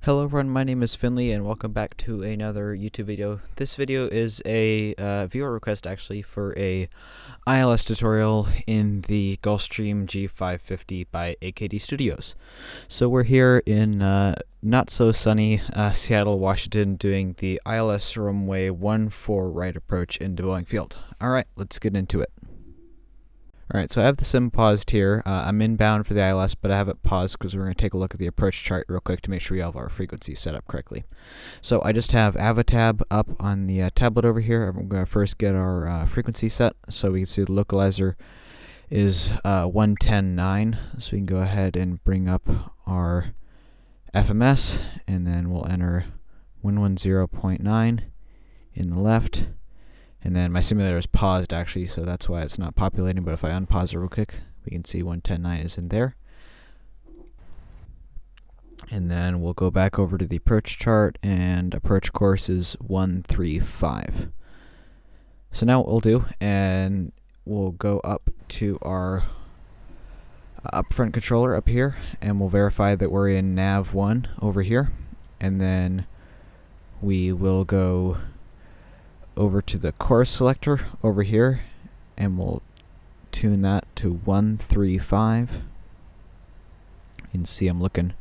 Hello everyone, my name is Finley and welcome back to another YouTube video. This video is a viewer request actually for a ILS tutorial in the Gulfstream G550 by AKD Studios. So we're here in not so sunny Seattle, Washington doing the ILS runway 14 right approach into Boeing Field. Alright, let's get into it. Alright, so I have the sim paused here. I'm inbound for the ILS, but I have it paused because we're going to take a look at the approach chart real quick to make sure we have our frequencies set up correctly. So I just have Avatab up on the tablet over here. I'm going to first get our frequency set so we can see the localizer is 110.9. So we can go ahead and bring up our FMS, and then we'll enter 110.9 in the left. And then my simulator is paused actually, so that's why it's not populating, but if I unpause it real quick, we can see 110.9 is in there. And then we'll go back over to the approach chart, and approach course is 135. So now what we'll do, and we'll go up to our upfront controller up here, and we'll verify that we're in nav 1 over here. And then we will go over to the course selector over here, and we'll tune that to 135. You can see I'm looking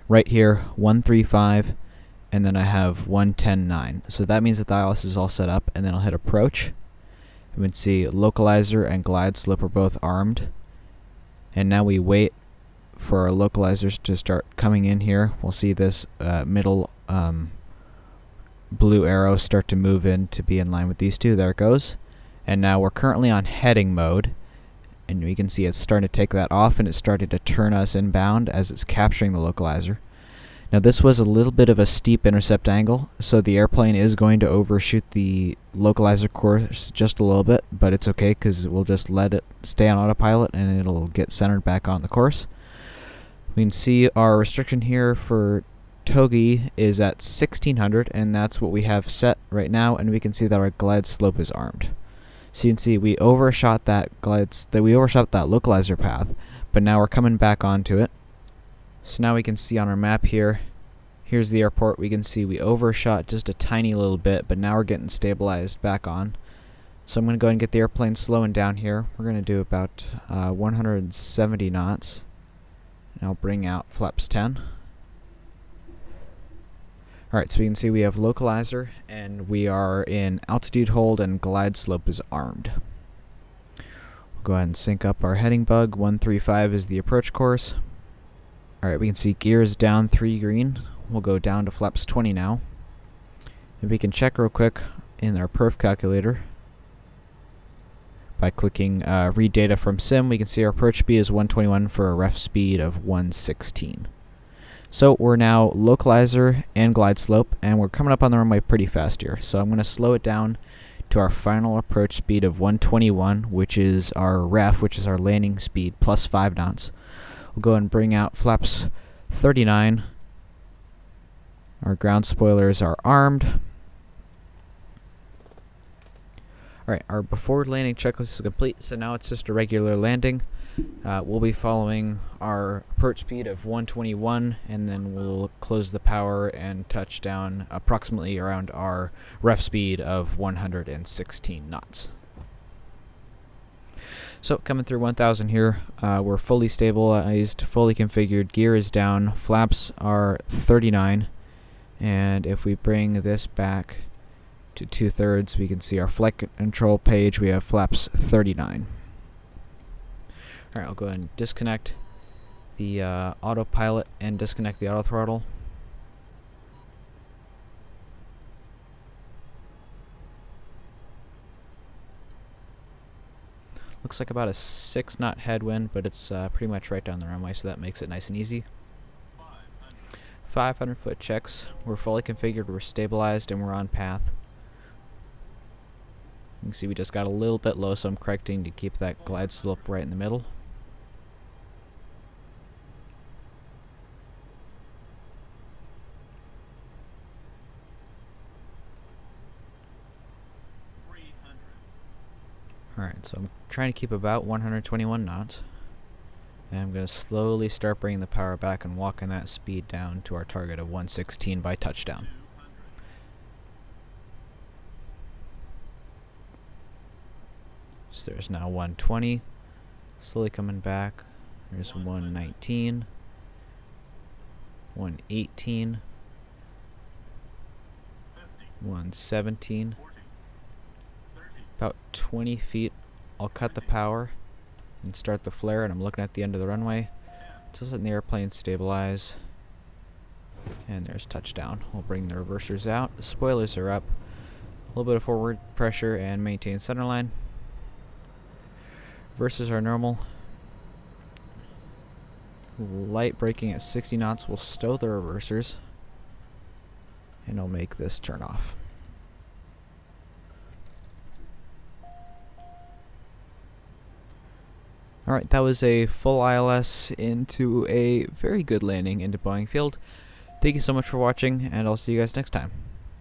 right here, 135, and then I have 110.9. So that means that the ILS is all set up, and then I'll hit approach. You can see localizer and glide slope are both armed, and now we wait for our localizers to start coming in here. We'll see this middle blue arrow start to move in to be in line with these two. There it goes. And now we're currently on heading mode, and we can see it's starting to take that off, and it's starting to turn us inbound as it's capturing the localizer. Now this was a little bit of a steep intercept angle, so the airplane is going to overshoot the localizer course just a little bit, but it's okay because we'll just let it stay on autopilot and it'll get centered back on the course. We can see our restriction here for Togi is at 1600, and that's what we have set right now, and we can see that our glide slope is armed. So you can see we overshot that localizer path, but now we're coming back onto it. So now we can see on our map here, here's the airport. We can see we overshot just a tiny little bit, but now we're getting stabilized back on. So I'm going to go ahead and get the airplane slowing down here. We're going to do about 170 knots, and I'll bring out flaps 10. Alright, so we can see we have localizer, and we are in altitude hold, and glide slope is armed. We'll go ahead and sync up our heading bug. 135 is the approach course. Alright, we can see gears down 3 green. We'll go down to flaps 20 now. And we can check real quick in our perf calculator. By clicking read data from sim, we can see our approach speed is 121 for a ref speed of 116. So we're now localizer and glide slope, and we're coming up on the runway pretty fast here. So I'm going to slow it down to our final approach speed of 121, which is our ref, which is our landing speed, plus 5 knots. We'll go and bring out flaps 39. Our ground spoilers are armed. Alright, our before landing checklist is complete, so now it's just a regular landing. We'll be following our approach speed of 121, and then we'll close the power and touch down approximately around our ref speed of 116 knots. So coming through 1000 here, we're fully stabilized, fully configured, gear is down, flaps are 39, and if we bring this back to 2/3, we can see our flight control page, we have flaps 39. Alright, I'll go ahead and disconnect the autopilot and disconnect the auto throttle. Looks like about a 6-knot headwind, but it's pretty much right down the runway, so that makes it nice and easy. 500 foot checks. We're fully configured, we're stabilized, and we're on path. You can see we just got a little bit low, so I'm correcting to keep that glide slope right in the middle. Alright, so I'm trying to keep about 121 knots. And I'm going to slowly start bringing the power back and walking that speed down to our target of 116 by touchdown. So there's now 120, slowly coming back. There's 119, 118, 117. About 20 feet, I'll cut the power and start the flare, and I'm looking at the end of the runway. Just letting the airplane stabilize. And there's touchdown. We'll bring the reversers out. The spoilers are up. A little bit of forward pressure and maintain centerline. Reversers are normal. Light braking at 60 knots will stow the reversers, and it'll make this turn off. Alright, that was a full ILS into a very good landing into Boeing Field. Thank you so much for watching, and I'll see you guys next time.